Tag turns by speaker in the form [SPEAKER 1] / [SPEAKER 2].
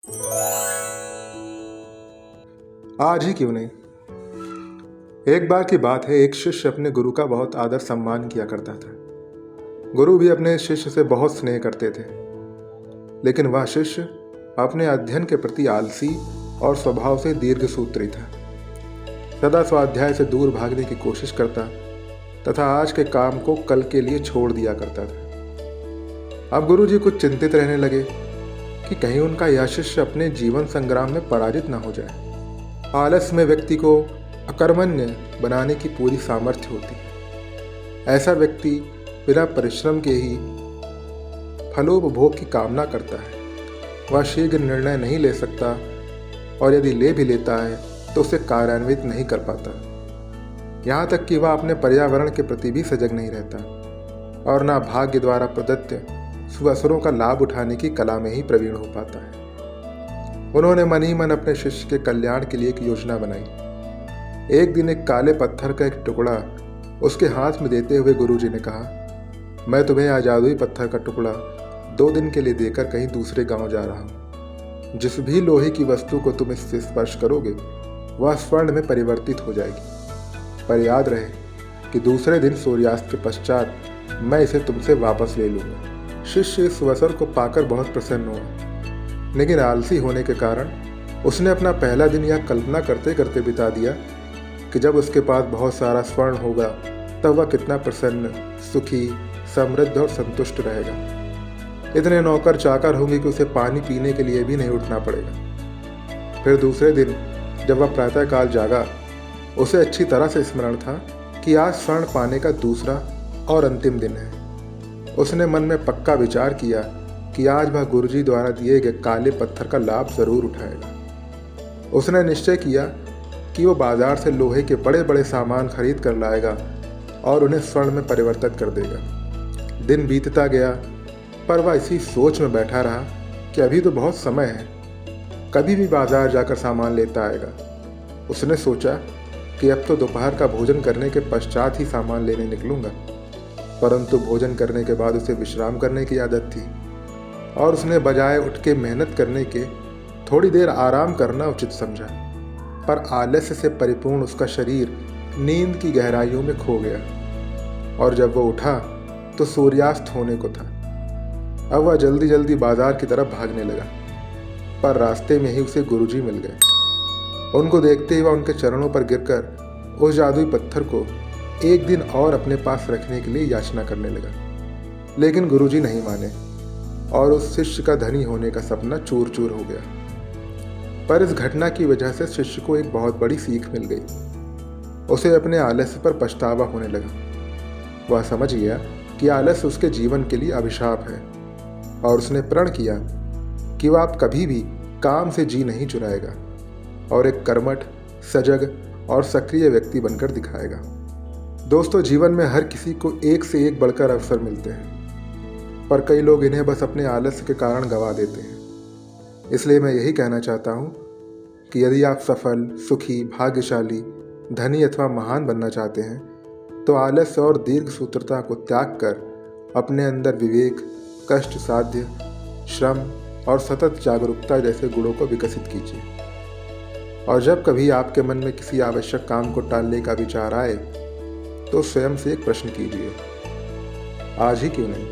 [SPEAKER 1] आज ही क्यों नहीं। एक बार की बात है, एक शिष्य अपने गुरु का बहुत आदर सम्मान किया करता था। गुरु भी अपने शिष्य से बहुत स्नेह करते थे, लेकिन वह शिष्य अपने अध्ययन के प्रति आलसी और स्वभाव से दीर्घसूत्री था। सदा स्वाध्याय से दूर भागने की कोशिश करता तथा आज के काम को कल के लिए छोड़ दिया करता था। अब गुरु जी कुछ चिंतित रहने लगे कि कहीं उनका यह शिष्य अपने जीवन संग्राम में पराजित न हो जाए। आलस में व्यक्ति को अकर्मण्य बनाने की पूरी सामर्थ्य होती है। ऐसा व्यक्ति बिना परिश्रम के ही फलोपभोग की कामना करता है। वह शीघ्र निर्णय नहीं ले सकता और यदि ले भी लेता है तो उसे कार्यान्वित नहीं कर पाता। यहाँ तक कि वह अपने पर्यावरण के प्रति भी सजग नहीं रहता और ना भाग्य द्वारा प्रदत्त सुअवसरों का लाभ उठाने की कला में ही प्रवीण हो पाता है। उन्होंने मन ही मन अपने शिष्य के कल्याण के लिए एक योजना बनाई। एक दिन एक काले पत्थर का एक टुकड़ा उसके हाथ में देते हुए गुरुजी ने कहा, मैं तुम्हें यह जादुई पत्थर का टुकड़ा 2 दिन के लिए देकर कहीं दूसरे गांव जा रहा हूँ। जिस भी लोहे की वस्तु को तुम इससे स्पर्श करोगे वह स्वर्ण में परिवर्तित हो जाएगी। पर याद रहे कि दूसरे दिन सूर्यास्त के पश्चात मैं इसे तुमसे वापस ले लूँगा। शिष्य इस अवसर को पाकर बहुत प्रसन्न हुआ, लेकिन आलसी होने के कारण उसने अपना पहला दिन यह कल्पना करते करते बिता दिया कि जब उसके पास बहुत सारा स्वर्ण होगा तब वह कितना प्रसन्न, सुखी, समृद्ध और संतुष्ट रहेगा। इतने नौकर चाकर होंगे कि उसे पानी पीने के लिए भी नहीं उठना पड़ेगा। फिर दूसरे दिन जब वह प्रातःकाल जागा, उसे अच्छी तरह से स्मरण था कि आज स्वर्ण पाने का दूसरा और अंतिम दिन है। उसने मन में पक्का विचार किया कि आज वह गुरुजी द्वारा दिए गए काले पत्थर का लाभ जरूर उठाएगा। उसने निश्चय किया कि वो बाजार से लोहे के बड़े बड़े सामान खरीद कर लाएगा और उन्हें स्वर्ण में परिवर्तित कर देगा। दिन बीतता गया, पर वह इसी सोच में बैठा रहा कि अभी तो बहुत समय है, कभी भी बाजार जाकर सामान लेता आएगा। उसने सोचा कि अब तो दोपहर का भोजन करने के पश्चात ही सामान लेने निकलूंगा, परंतु भोजन करने के बाद उसे विश्राम करने की आदत थी और उसने बजाय उठ के मेहनत करने के थोड़ी देर आराम करना उचित समझा। पर आलस्य से परिपूर्ण उसका शरीर नींद की गहराइयों में खो गया और जब वो उठा तो सूर्यास्त होने को था। अब वह जल्दी जल्दी बाजार की तरफ भागने लगा, पर रास्ते में ही उसे गुरुजी मिल गए। उनको देखते ही वह उनके चरणों पर गिरकर उस जादुई पत्थर को एक दिन और अपने पास रखने के लिए याचना करने लगा। लेकिन गुरुजी नहीं माने और उस शिष्य का धनी होने का सपना चूर चूर हो गया। पर इस घटना की वजह से शिष्य को एक बहुत बड़ी सीख मिल गई। उसे अपने आलस्य पर पछतावा होने लगा। वह समझ गया कि आलस्य उसके जीवन के लिए अभिशाप है और उसने प्रण किया कि वह अब कभी भी काम से जी नहीं चुराएगा और एक कर्मठ, सजग और सक्रिय व्यक्ति बनकर दिखाएगा। दोस्तों, जीवन में हर किसी को एक से एक बढ़कर अवसर मिलते हैं, पर कई लोग इन्हें बस अपने आलस्य के कारण गंवा देते हैं। इसलिए मैं यही कहना चाहता हूँ कि यदि आप सफल, सुखी, भाग्यशाली, धनी अथवा महान बनना चाहते हैं तो आलस्य और दीर्घसूत्रता को त्याग कर अपने अंदर विवेक, कष्ट साध्य, श्रम और सतत जागरूकता जैसे गुणों को विकसित कीजिए। और जब कभी आपके मन में किसी आवश्यक काम को टालने का विचार आए तो स्वयं से एक प्रश्न कीजिए, आज ही क्यों नहीं।